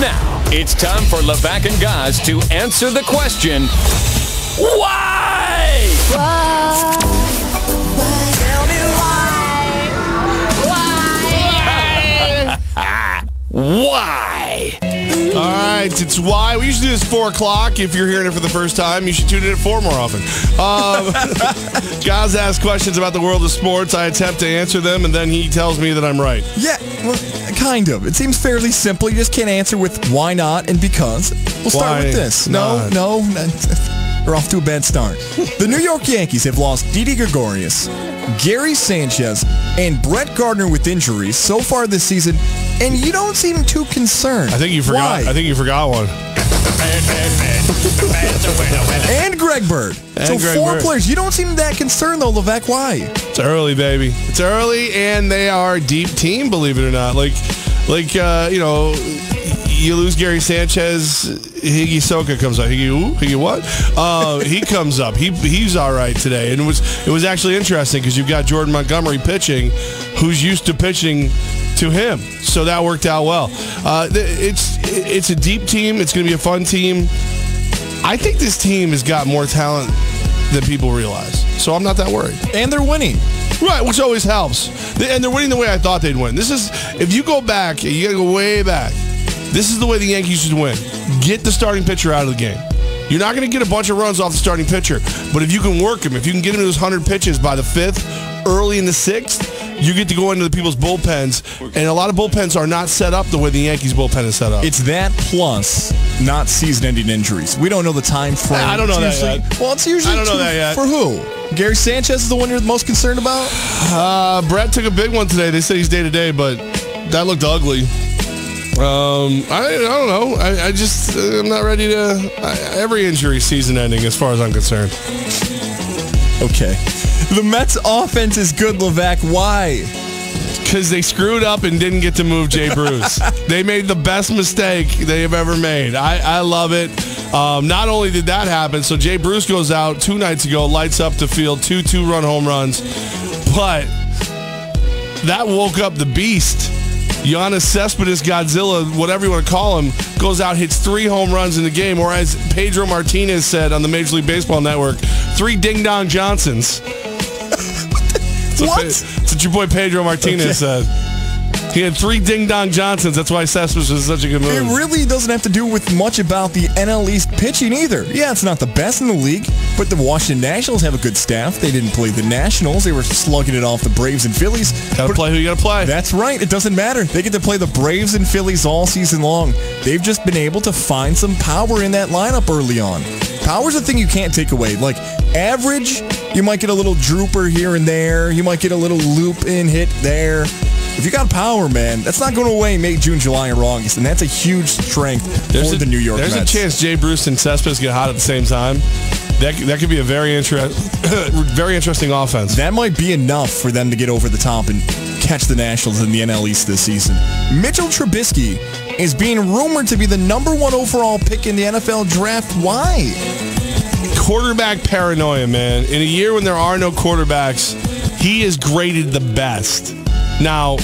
Now, it's time for Levack and Goz to answer the question, why? Why? Tell me why? Why? All right, it's why. We usually do this 4 o'clock. If you're hearing it for the first time, you should tune in at 4 more often. Goz asks questions about the world of sports. I attempt to answer them, and then he tells me that I'm right. Yeah, well, kind of. It seems fairly simple. You just can't answer with why not and because. We'll start with this. No. We're off to a bad start. The New York Yankees have lost Didi Gregorius, Gary Sanchez, and Brett Gardner with injuries so far this season, and you don't seem too concerned. I think you forgot. Why? I think you forgot one. And Greg Bird. So Greg 4 Bird. players. You don't seem that concerned, though, Levack. Why? It's early, baby. It's early, and they are a deep team, believe it or not. You lose Gary Sanchez, Higgy Soka comes up. Higgy what? He comes up. He's all right today. And it was actually interesting because you've got Jordan Montgomery pitching, who's used to pitching to him. So that worked out well. It's a deep team. It's going to be a fun team. I think this team has got more talent than people realize. So I'm not that worried. And they're winning. Right, which always helps. And they're winning the way I thought they'd win. This is, if you go back, you got to go way back. This is the way the Yankees should win. Get the starting pitcher out of the game. You're not going to get a bunch of runs off the starting pitcher, but if you can work him, if you can get him to those 100 pitches by the 5th, early in the 6th, you get to go into the people's bullpens, and a lot of bullpens are not set up the way the Yankees bullpen is set up. It's that plus not season-ending injuries. We don't know the time frame. I don't know that yet. Well, it's usually I don't know that yet. For who? Gary Sanchez is the one you're most concerned about? Brett took a big one today. They say he's day-to-day, but that looked ugly. I don't know. I'm not ready to. Every injury season ending, as far as I'm concerned. Okay. The Mets' offense is good, Levack. Why? Because they screwed up and didn't get to move Jay Bruce. They made the best mistake they have ever made. I love it. Not only did that happen, so Jay Bruce goes out 2 nights ago, lights up the field, 2 2-run home runs, but that woke up the beast. Giannis Cespedes, Godzilla, whatever you want to call him, goes out, hits 3 home runs in the game, or as Pedro Martinez said on the Major League Baseball Network, 3 ding-dong Johnsons. What? That's what your boy Pedro Martinez said. He had 3 ding-dong Johnsons. That's why Cespedes was such a good move. It really doesn't have to do with much about the NL East pitching either. Yeah, it's not the best in the league, but the Washington Nationals have a good staff. They didn't play the Nationals. They were slugging it off the Braves and Phillies. Got to play who you got to play. That's right. It doesn't matter. They get to play the Braves and Phillies all season long. They've just been able to find some power in that lineup early on. Power's a thing you can't take away. Like, average, you might get a little drooper here and there. You might get a little loop-in hit there. If you got power, man, that's not going away May, June, July, or August, and that's a huge strength for the New York Mets. There's a chance Jay Bruce and Cespedes get hot at the same time. That could be a very interesting offense. That might be enough for them to get over the top and catch the Nationals in the NL East this season. Mitchell Trubisky is being rumored to be the #1 overall pick in the NFL draft. Why? Quarterback paranoia, man. In a year when there are no quarterbacks, he is graded the best. Now,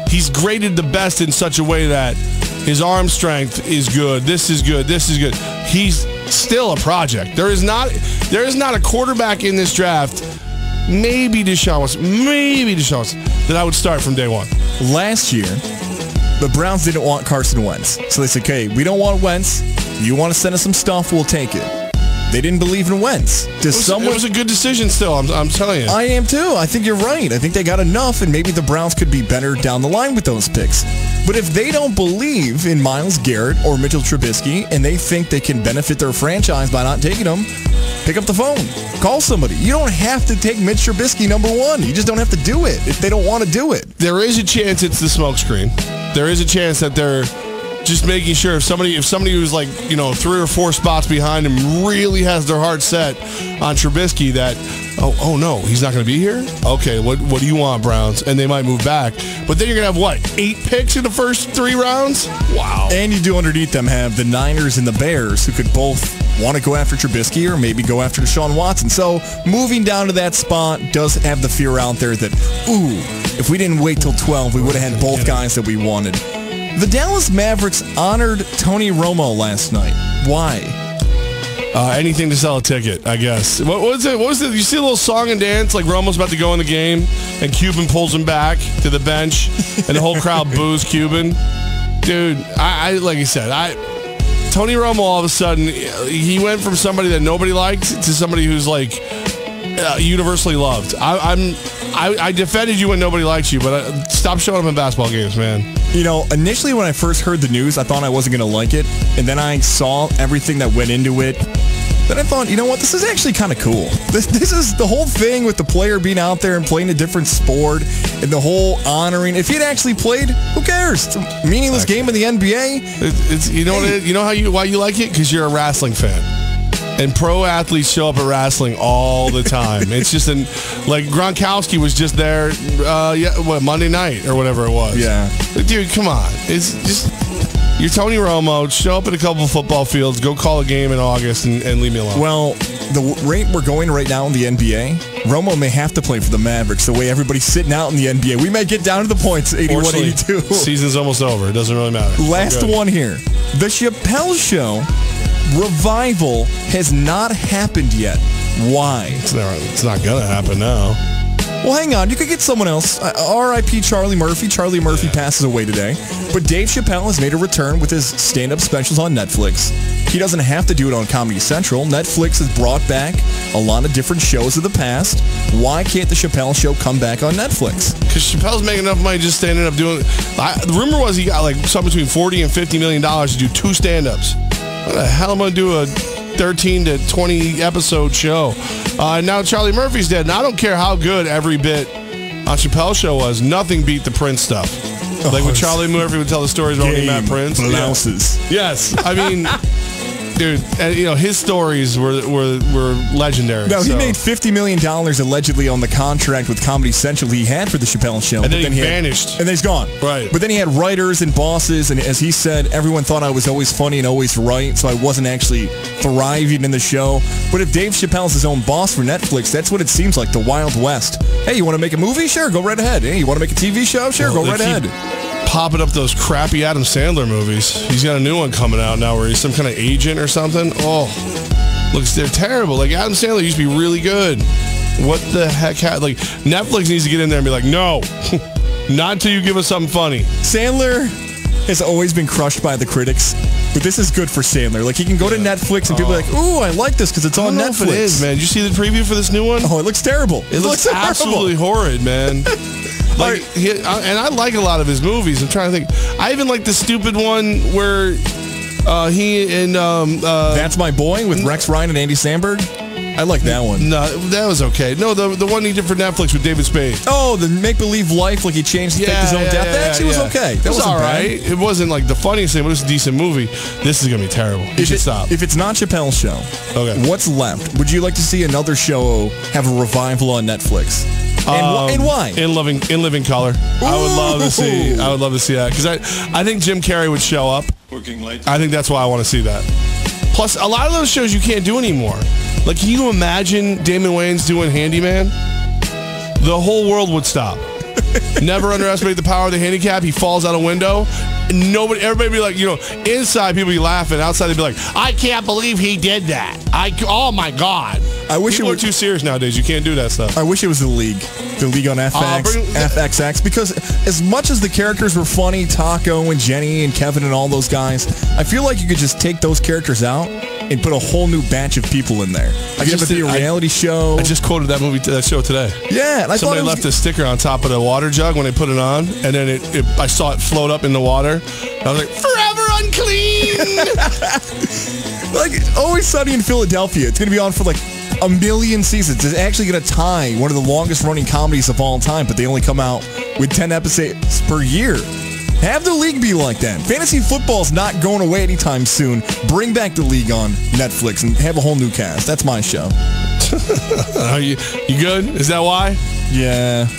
he's graded the best in such a way that his arm strength is good. This is good. This is good. He's still a project. There is not a quarterback in this draft, maybe Deshaun Watson, that I would start from day one. Last year, the Browns didn't want Carson Wentz. So they said, okay, we don't want Wentz. You want to send us some stuff, we'll take it. They didn't believe in Wentz. It was a good decision still, I'm telling you. I am too. I think you're right. I think they got enough, and maybe the Browns could be better down the line with those picks. But if they don't believe in Myles Garrett or Mitchell Trubisky, and they think they can benefit their franchise by not taking them, pick up the phone. Call somebody. You don't have to take Mitch Trubisky #1. You just don't have to do it if they don't want to do it. There is a chance it's the smokescreen. There is a chance that they're just making sure if somebody who's like, 3 or 4 spots behind him really has their heart set on Trubisky that, oh no, he's not going to be here? Okay, what do you want, Browns? And they might move back. But then you're going to have, 8 picks in the first 3 rounds? Wow. And you do underneath them have the Niners and the Bears who could both want to go after Trubisky or maybe go after Deshaun Watson. So moving down to that spot does have the fear out there that, if we didn't wait till 12, we would have had both guys that we wanted. The Dallas Mavericks honored Tony Romo last night. Why? Anything to sell a ticket, I guess. What was it? You see a little song and dance like Romo's about to go in the game, and Cuban pulls him back to the bench, and the whole crowd boos Cuban. Dude, I like I said, Tony Romo all of a sudden he went from somebody that nobody liked to somebody who's like universally loved. I defended you when nobody likes you, but stop showing up in basketball games, man. You know, initially when I first heard the news, I thought I wasn't going to like it, and then I saw everything that went into it. Then I thought, you know what, this is actually kind of cool. This is the whole thing with the player being out there and playing a different sport and the whole honoring. If he had actually played, who cares? It's a meaningless game in the NBA. It's you know what you know why you like it? Because you're a wrestling fan. And pro athletes show up at wrestling all the time. It's just like Gronkowski was just there, Monday night or whatever it was. Yeah, dude, come on. It's just you're Tony Romo. Show up at a couple of football fields. Go call a game in August and leave me alone. Well, the rate we're going right now in the NBA, Romo may have to play for the Mavericks. The way everybody's sitting out in the NBA, we may get down to the points 81-82. Season's almost over. It doesn't really matter. Last one here. The Chappelle Show revival has not happened yet. Why? It's not gonna happen now. Well, hang on. You could get someone else. R.I.P. Charlie Murphy. Charlie Murphy passes away today. But Dave Chappelle has made a return with his stand-up specials on Netflix. He doesn't have to do it on Comedy Central. Netflix has brought back a lot of different shows of the past. Why can't the Chappelle Show come back on Netflix? Because Chappelle's making enough money just standing up doing... the rumor was he got like something between $40 and $50 million to do 2 stand-ups. What the hell am I going to do a 13 to 20 episode show? Now Charlie Murphy's dead, and I don't care how good every bit on Chappelle's show was. Nothing beat the Prince stuff. Like when Charlie Murphy would tell the stories about when he met Prince. Blouses. Yeah. Yes. I mean... Dude, his stories were legendary. No, he made $50 million allegedly on the contract with Comedy Central he had for the Chappelle Show. And then he vanished. And then he's gone. Right. But then he had writers and bosses, and as he said, everyone thought I was always funny and always right, so I wasn't actually thriving in the show. But if Dave Chappelle's his own boss for Netflix, that's what it seems like, the Wild West. Hey, you want to make a movie? Sure, go right ahead. Hey, you want to make a TV show? Sure, go right ahead. Popping up those crappy Adam Sandler movies. He's got a new one coming out now where he's some kind of agent or something. Oh, they're terrible. Like Adam Sandler used to be really good. What the heck? Netflix needs to get in there and be like, no, not until you give us something funny. Sandler has always been crushed by the critics, but this is good for Sandler. Like he can go to Netflix and people are like, ooh, I like this because it's on Netflix. It is, man. Did you see the preview for this new one? Oh, it looks terrible. It looks absolutely horrid, man. And I like a lot of his movies. I'm trying to think. I even like the stupid one where he and That's My Boy with Rex Ryan and Andy Samberg. I like that one. No, that was okay. No, the one he did for Netflix with David Spade. Oh, the make-believe life, like he changed to fake his own death. That actually was okay. That was all right. It wasn't like the funniest thing, but it was a decent movie. This is gonna be terrible. You should stop. If it's not Chappelle's show, okay, what's left? Would you like to see another show have a revival on Netflix? And why? In Living Color. Ooh. I would love to see that because I think Jim Carrey would show up. Working late. I think that's why I want to see that. Plus, a lot of those shows you can't do anymore. Like, can you imagine Damon Wayans doing Handyman? The whole world would stop. Never underestimate the power of the handicap. He falls out a window. Everybody be like, inside people be laughing. Outside they'd be like, I can't believe he did that. Oh my God. I wish people are too serious nowadays. You can't do that stuff. I wish it was the League on FXX, because as much as the characters were funny, Taco and Jenny and Kevin and all those guys, I feel like you could just take those characters out and put a whole new batch of people in there. I guess it'd be a reality show. I just quoted that show today. Yeah, and somebody left a sticker on top of the water jug when they put it on, and then I saw it float up in the water. I was like, forever unclean. Like Always Sunny in Philadelphia. It's gonna be on for like a million seasons. It's actually going to tie one of the longest running comedies of all time, but they only come out with 10 episodes per year. Have the League be like that. Fantasy football's not going away anytime soon. Bring back the League on Netflix and have a whole new cast. That's my show. You good? Is that why? Yeah.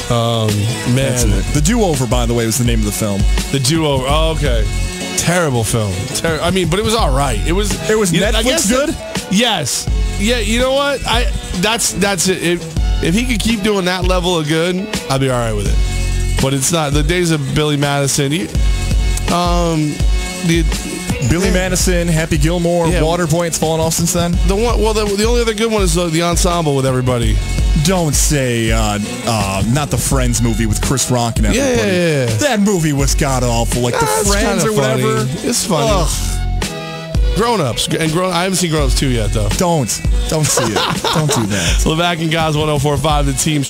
Man. That's it. The Do-Over, by the way, was the name of the film. The Do-Over. Oh, okay. Terrible film. But it was all right. It was Netflix good? Yes. Yeah, you know what? That's it. If he could keep doing that level of good, I'd be all right with it. But it's not. The days of Billy Madison, Billy Madison, Happy Gilmore, Waterboy. It's fallen off since then. The only other good one is the ensemble with everybody. Don't say not the Friends movie with Chris Rock and everybody. Yeah. That movie was god awful. Like the Friends or whatever. Funny. It's funny. Grown-ups. And I haven't seen Grown-ups 2 yet, though. Don't see it. Don't do that. Levack and Goz 104.5, the team.